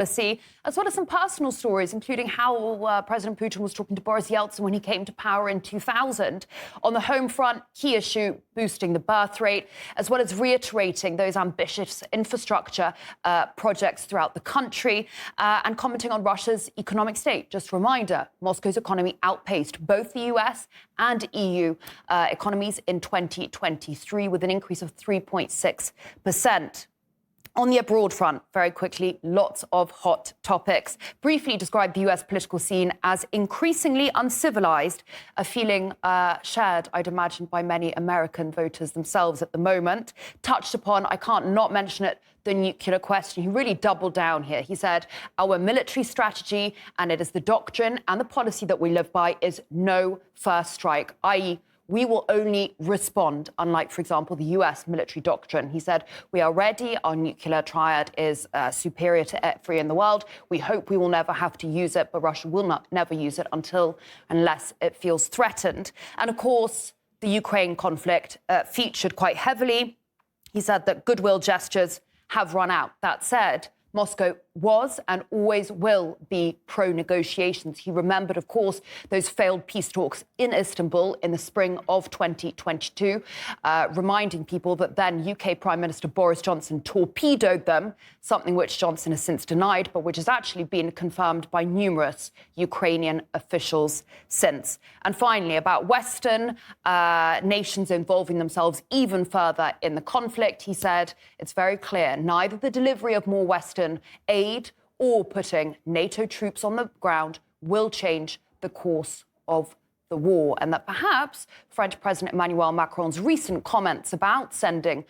as well as some personal stories, including how President Putin was talking to Boris Yeltsin when he came to power in 2000. On the home front, key issue, boosting the birth rate, as well as reiterating those ambitious infrastructure projects throughout the country and commenting on Russia's economic state. Just a reminder, Moscow's economy outpaced both the US and EU economies in 2023 with an increase of 3.6%. On the abroad front, very quickly, lots of hot topics. Briefly described the US political scene as increasingly uncivilized, a feeling shared, I'd imagine, by many American voters themselves at the moment. Touched upon, I can't not mention it, the nuclear question. He really doubled down here. He said, our military strategy, and it is the doctrine and the policy that we live by, is no first strike, i.e., we will only respond, unlike, for example, the US military doctrine. He said, we are ready. Our nuclear triad is superior to every in the world. We hope we will never have to use it, but Russia will never use it unless it feels threatened. And of course, the Ukraine conflict featured quite heavily. He said that goodwill gestures have run out. That said, Moscow was and always will be pro-negotiations. He remembered, of course, those failed peace talks in Istanbul in the spring of 2022, reminding people that then UK Prime Minister Boris Johnson torpedoed them, something which Johnson has since denied, but which has actually been confirmed by numerous Ukrainian officials since. And finally, about Western nations involving themselves even further in the conflict, he said, it's very clear, neither the delivery of more Western aid or putting NATO troops on the ground will change the course of the war, and that perhaps French President Emmanuel Macron's recent comments about sending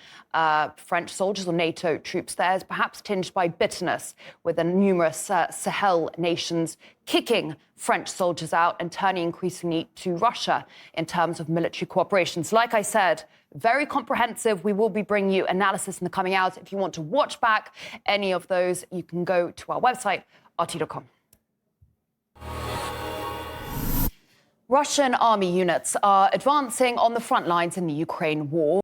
French soldiers or NATO troops there is perhaps tinged by bitterness, with the numerous Sahel nations kicking French soldiers out and turning increasingly to Russia in terms of military cooperations. Like I said, very comprehensive. We will be bringing you analysis in the coming hours. If you want to watch back any of those, you can go to our website, rt.com. Russian army units are advancing on the front lines in the Ukraine war.